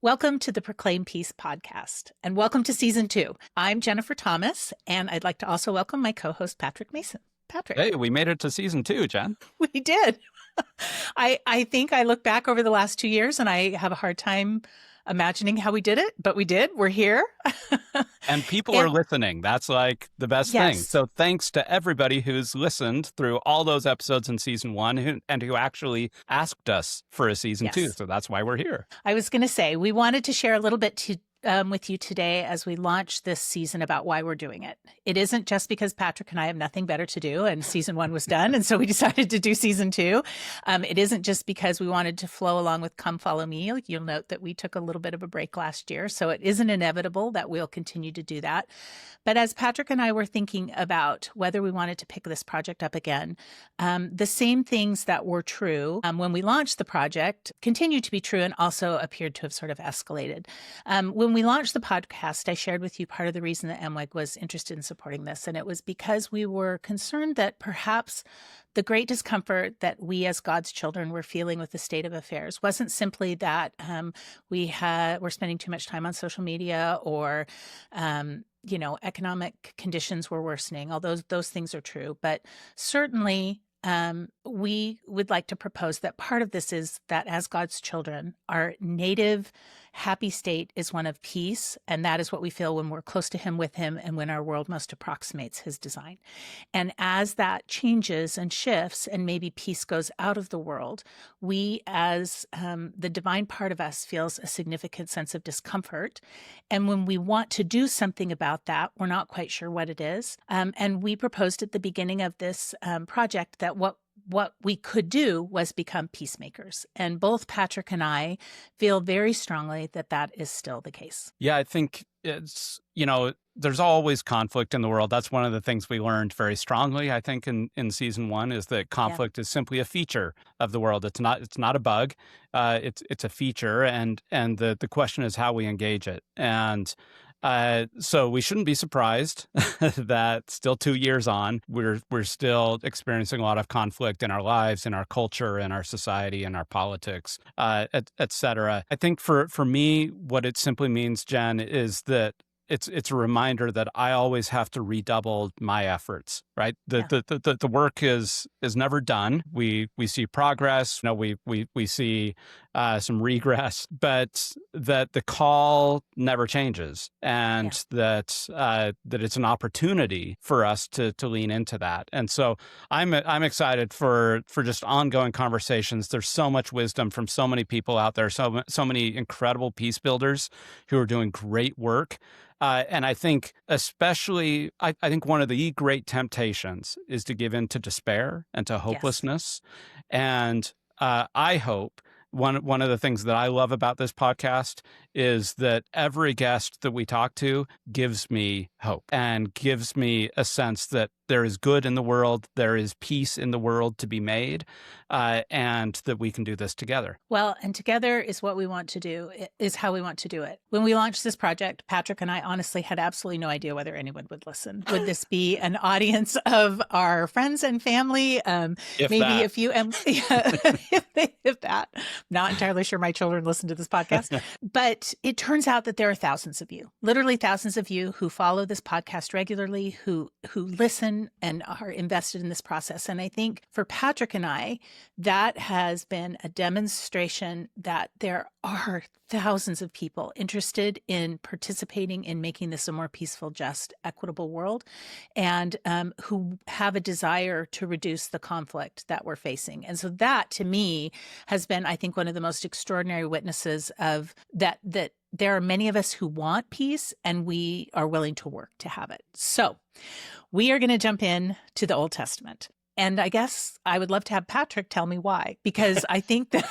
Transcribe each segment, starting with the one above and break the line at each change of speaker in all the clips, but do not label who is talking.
Welcome to the Proclaim Peace podcast, and welcome to season 2. I'm Jennifer Thomas, and I'd like to also welcome my co-host, Patrick Mason. Patrick.
Hey, we made it to season 2, Jen.
We did. I think I look back over the last 2 years, and I have a hard time imagining how we did it, but we did. We're here.
And people are listening. That's like the best thing. So thanks to everybody who's listened through all those episodes in season 1 and who actually asked us for a season 2. So that's why we're here.
I was going to say, we wanted to share a little bit with you today as we launch this season about why we're doing it. It isn't just because Patrick and I have nothing better to do and season 1 was done, and so we decided to do season 2. It isn't just because we wanted to flow along with Come Follow Me. You'll note that we took a little bit of a break last year, so it isn't inevitable that we'll continue to do that. But as Patrick and I were thinking about whether we wanted to pick this project up again, the same things that were true when we launched the project continue to be true and also appeared to have sort of escalated. When we launched the podcast, I shared with you part of the reason that MWEG was interested in supporting this, and it was because we were concerned that perhaps the great discomfort that we as God's children were feeling with the state of affairs wasn't simply that we're spending too much time on social media or economic conditions were worsening. Although those things are true, but certainly we would like to propose that part of this is that as God's children, our native happy state is one of peace. And that is what we feel when we're close to him, with him, and when our world most approximates his design. And as that changes and shifts and maybe peace goes out of the world, we as the divine part of us feels a significant sense of discomfort. And when we want to do something about that, we're not quite sure what it is. And we proposed at the beginning of this project that what we could do was become peacemakers. And both Patrick and I feel very strongly that that is still the case.
Yeah, I think it's, there's always conflict in the world. That's one of the things we learned very strongly, I think, in season 1, is that conflict is simply a feature of the world. It's not a bug. It's a feature. And the question is how we engage it. And so we shouldn't be surprised that still 2 years on, we're still experiencing a lot of conflict in our lives, in our culture, in our society, in our politics, et cetera. I think for me, what it simply means, Jen, is that it's a reminder that I always have to redouble my efforts, right? The work is never done. We see progress, we see some regress, but that the call never changes, and that it's an opportunity for us to lean into that. And so I'm excited for just ongoing conversations. There's so much wisdom from so many people out there, so many incredible peace builders who are doing great work. And I think especially, I think one of the great temptations is to give in to despair and to hopelessness. And I hope one of the things that I love about this podcast is that every guest that we talk to gives me hope and gives me a sense that there is good in the world, there is peace in the world to be made, and that we can do this together.
Well, and together is what we want to do, is how we want to do it. When we launched this project, Patrick and I honestly had absolutely no idea whether anyone would listen. Would this be an audience of our friends and family? Maybe
that.
a few, if that. Not entirely sure my children listen to this podcast, but it turns out that there are thousands of you, literally thousands of you who follow this podcast regularly, who listen and are invested in this process. And I think for Patrick and I, that has been a demonstration that there are thousands of people interested in participating in making this a more peaceful, just, equitable world, and who have a desire to reduce the conflict that we're facing. And so that, to me, has been, I think, one of the most extraordinary witnesses of that there are many of us who want peace, and we are willing to work to have it. So we are going to jump in to the Old Testament. And I guess I would love to have Patrick tell me why, because I think that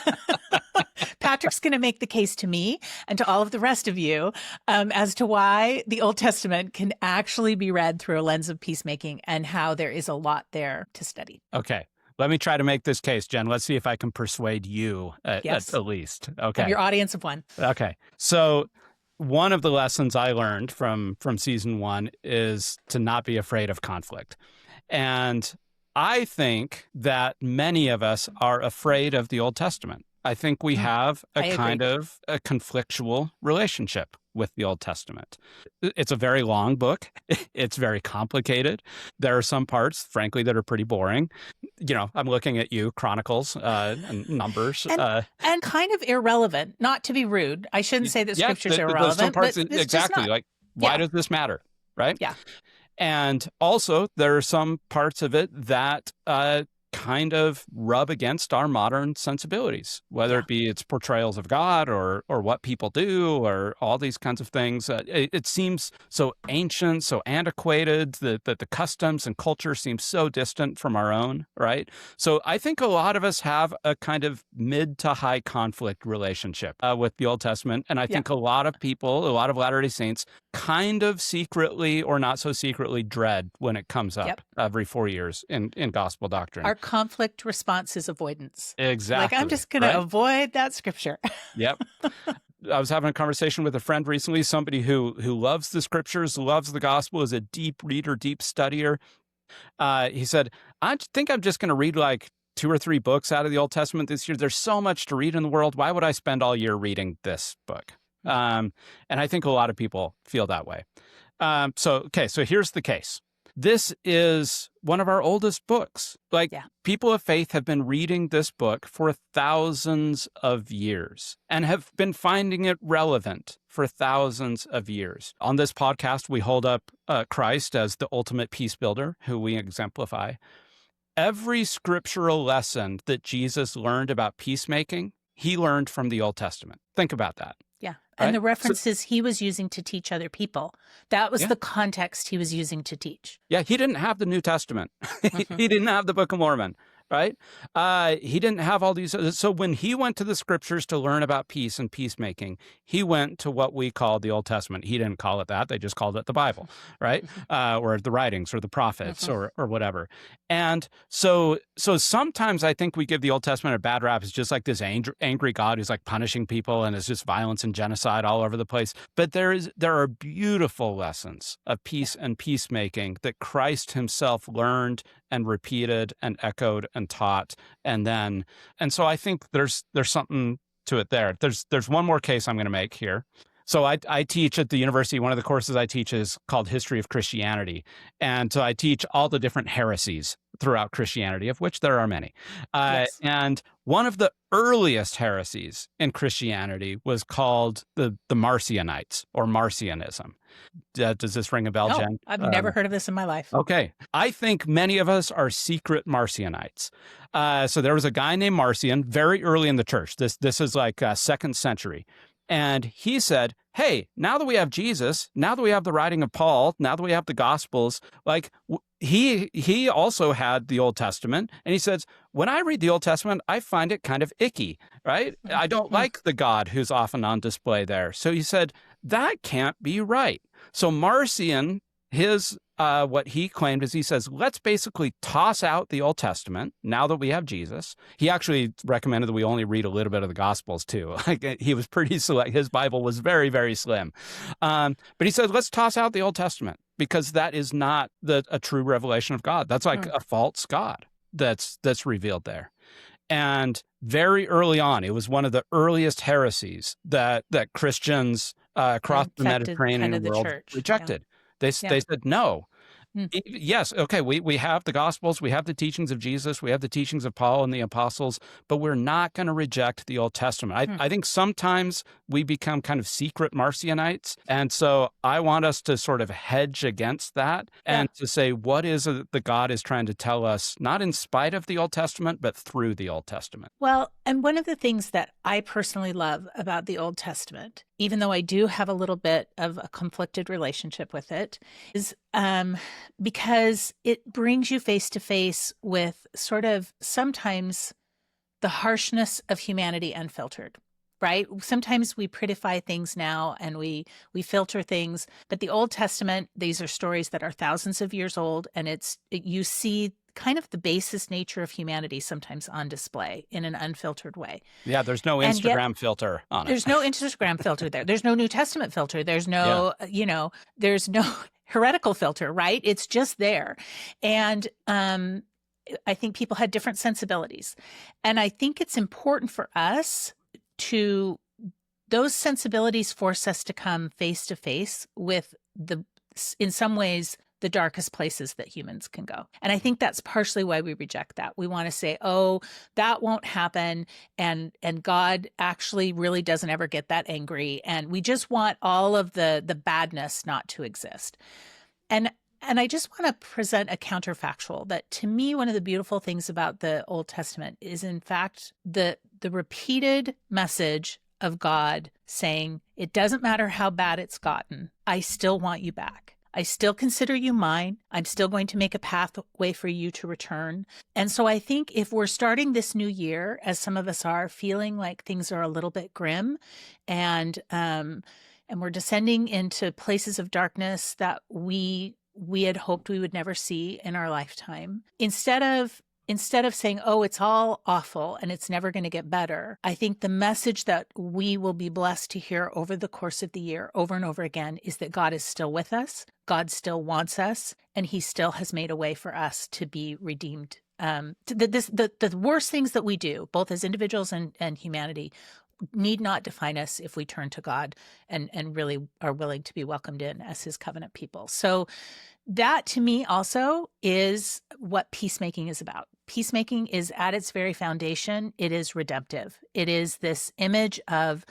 Patrick's going to make the case to me and to all of the rest of you as to why the Old Testament can actually be read through a lens of peacemaking and how there is a lot there to study.
Okay. Let me try to make this case, Jen. Let's see if I can persuade you at least. Okay.
Of your audience of one.
Okay. So one of the lessons I learned from season 1 is to not be afraid of conflict. And I think that many of us are afraid of the Old Testament. I think we have a
I
kind
agree.
of a conflictual relationship with the Old Testament. It's a very long book. It's very complicated. There are some parts, frankly, that are pretty boring. I'm looking at you, Chronicles, and Numbers.
And kind of irrelevant, not to be rude. I shouldn't say that
Yeah,
scripture's
there's some
irrelevant,
parts
but it's just
exactly
not.
like, why
Yeah.
does this matter? Right.
Yeah.
And also, there are some parts of it that kind of rub against our modern sensibilities, whether it be its portrayals of God or what people do or all these kinds of things. It seems so ancient, so antiquated, that the customs and culture seem so distant from our own, right? So I think a lot of us have a kind of mid to high conflict relationship with the Old Testament. And I think a lot of people, a lot of Latter-day Saints, kind of secretly or not so secretly dread when it comes up every 4 years in gospel doctrine.
Our conflict response is avoidance.
Exactly.
Like, I'm just going to avoid that scripture.
Yep. I was having a conversation with a friend recently, somebody who loves the scriptures, loves the gospel, is a deep reader, deep studier. He said, I think I'm just going to read like 2 or 3 books out of the Old Testament this year. There's so much to read in the world. Why would I spend all year reading this book? And I think a lot of people feel that way. So here's the case. This is one of our oldest books. People of faith have been reading this book for thousands of years and have been finding it relevant for thousands of years. On this podcast, we hold up Christ as the ultimate peace builder, who we exemplify. Every scriptural lesson that Jesus learned about peacemaking, he learned from the Old Testament. Think about that.
Yeah. And the references he was using to teach other people. That was the context he was using to teach.
Yeah, he didn't have the New Testament. He didn't have the Book of Mormon, right? He didn't have all these. So when he went to the scriptures to learn about peace and peacemaking, he went to what we call the Old Testament. He didn't call it that. They just called it the Bible, right? Or the writings or the prophets or whatever. And so sometimes I think we give the Old Testament a bad rap. It's just like this angry God who's like punishing people and it's just violence and genocide all over the place. But there are beautiful lessons of peace and peacemaking that Christ himself learned and repeated and echoed and taught. And so I think there's something to it there. There's one more case I'm going to make here. So I teach at the university. One of the courses I teach is called History of Christianity. And so I teach all the different heresies throughout Christianity, of which there are many. And one of the earliest heresies in Christianity was called the Marcionites or Marcionism. Does this ring a bell, Jen?
I've never heard of this in my life.
Okay. I think many of us are secret Marcionites. So there was a guy named Marcion very early in the church. This is like 2nd century. And he said, hey, now that we have Jesus, now that we have the writing of Paul, now that we have the Gospels, like he also had the Old Testament. And he says, when I read the Old Testament, I find it kind of icky, right? I don't like the God who's often on display there. So he said, that can't be right. So Marcion, his what he claimed is he says, let's basically toss out the Old Testament now that we have Jesus. He actually recommended that we only read a little bit of the Gospels too. Like he was pretty select. His Bible was very, very slim. But he said, let's toss out the Old Testament because that is not a true revelation of God. That's like a false God that's revealed there. And very early on, it was one of the earliest heresies that Christians across the Mediterranean world rejected. They said, no. Yes, okay, we have the Gospels, we have the teachings of Jesus, we have the teachings of Paul and the apostles, but we're not going to reject the Old Testament. I think sometimes we become kind of secret Marcionites, and so I want us to sort of hedge against that and to say, what is it that God is trying to tell us, not in spite of the Old Testament, but through the Old Testament?
Well, and one of the things that I personally love about the Old Testament, even though I do have a little bit of a conflicted relationship with it, is because it brings you face to face with sort of sometimes the harshness of humanity unfiltered, right? Sometimes we prettify things now and we filter things, but the Old Testament, these are stories that are thousands of years old, and you see kind of the basest nature of humanity sometimes on display in an unfiltered way.
Yeah, there's no Instagram filter on it.
There's no Instagram filter there. There's no New Testament filter. There's no, there's no heretical filter, right? It's just there. And I think people had different sensibilities. And I think it's important for us to, those sensibilities force us to come face to face with in some ways, the darkest places that humans can go. And I think that's partially why we reject that. We want to say, oh, that won't happen. And God actually really doesn't ever get that angry. And we just want all of the badness not to exist. And I just want to present a counterfactual that, to me, one of the beautiful things about the Old Testament is, in fact, the repeated message of God saying, it doesn't matter how bad it's gotten, I still want you back. I still consider you mine. I'm still going to make a pathway for you to return. And so I think if we're starting this new year, as some of us are, feeling like things are a little bit grim, and we're descending into places of darkness that we had hoped we would never see in our lifetime, instead of saying, oh, it's all awful and it's never going to get better, I think the message that we will be blessed to hear over the course of the year, over and over again, is that God is still with us. God still wants us, and he still has made a way for us to be redeemed. The worst things that we do, both as individuals and humanity, need not define us if we turn to God and really are willing to be welcomed in as his covenant people. So that, to me, also is what peacemaking is about. Peacemaking is, at its very foundation, it is redemptive. It is this image of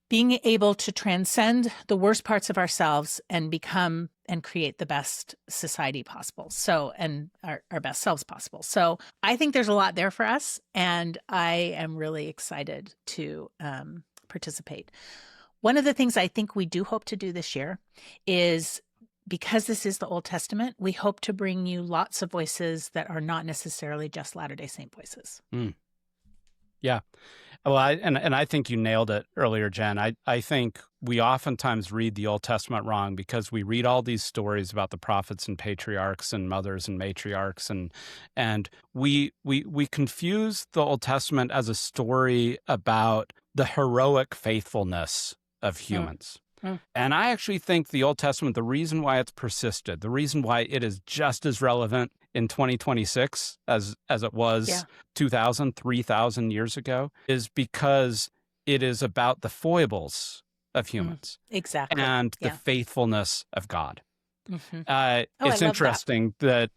being able to transcend the worst parts of ourselves and become and create the best society possible. So, and our best selves possible. So I think there's a lot there for us, and I am really excited to participate. One of the things I think we do hope to do this year is, because this is the Old Testament, we hope to bring you lots of voices that are not necessarily just Latter-day Saint voices.
Yeah. Well, I think you nailed it earlier, Jen. I think we oftentimes read the Old Testament wrong because we read all these stories about the prophets and patriarchs and mothers and matriarchs, and we confuse the Old Testament as a story about the heroic faithfulness of humans. And I actually think the Old Testament, the reason why it's persisted, the reason why it is just as relevant in 2026 as it was 2,000, 3,000 years ago, is because it is about the foibles of humans.
Exactly.
And the faithfulness of God.
Mm-hmm.
It's interesting that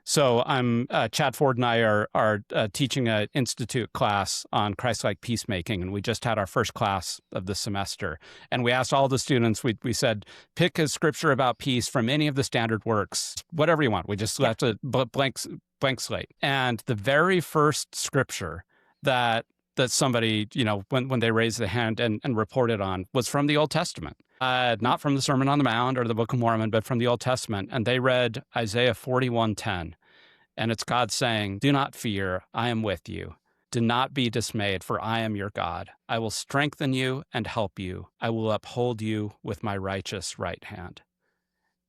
so I'm Chad Ford and I are teaching an institute class on Christ-like peacemaking, and we just had our first class of the semester. And we asked all the students, we said, pick a scripture about peace from any of the standard works, whatever you want. We just left a blank slate. And the very first scripture that somebody, when they raised the hand and reported on, was from the Old Testament. Not from the Sermon on the Mount or the Book of Mormon, but from the Old Testament. And they read Isaiah 41:10. And it's God saying, do not fear, I am with you. Do not be dismayed, for I am your God. I will strengthen you and help you. I will uphold you with my righteous right hand.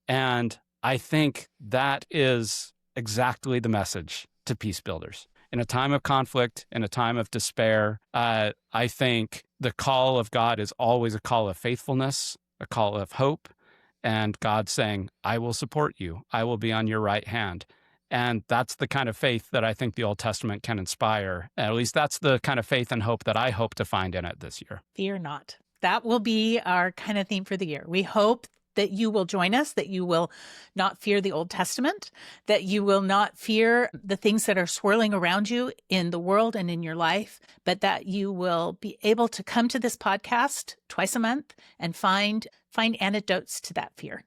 And I think that is exactly the message to peace builders. In a time of conflict, in a time of despair, I think the call of God is always a call of faithfulness, a call of hope, and God saying, I will support you. I will be on your right hand. And that's the kind of faith that I think the Old Testament can inspire. At least that's the kind of faith and hope that I hope to find in it this year.
Fear not. That will be our kind of theme for the year. We hope that you will join us, that you will not fear the Old Testament, that you will not fear the things that are swirling around you in the world and in your life, but that you will be able to come to this podcast twice a month and find antidotes to that fear,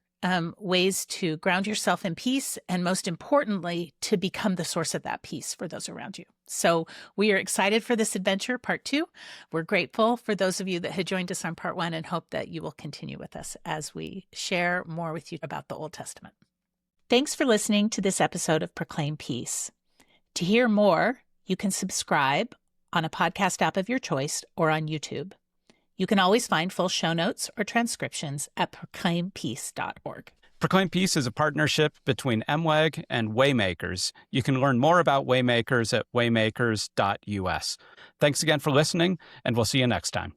ways to ground yourself in peace, and most importantly, to become the source of that peace for those around you. So we are excited for this adventure, part 2. We're grateful for those of you that had joined us on part 1 and hope that you will continue with us as we share more with you about the Old Testament. Thanks for listening to this episode of Proclaim Peace. To hear more, you can subscribe on a podcast app of your choice or on YouTube. You can always find full show notes or transcriptions at proclaimpeace.org.
Proclaim Peace is a partnership between MWAG and Waymakers. You can learn more about Waymakers at waymakers.us. Thanks again for listening, and we'll see you next time.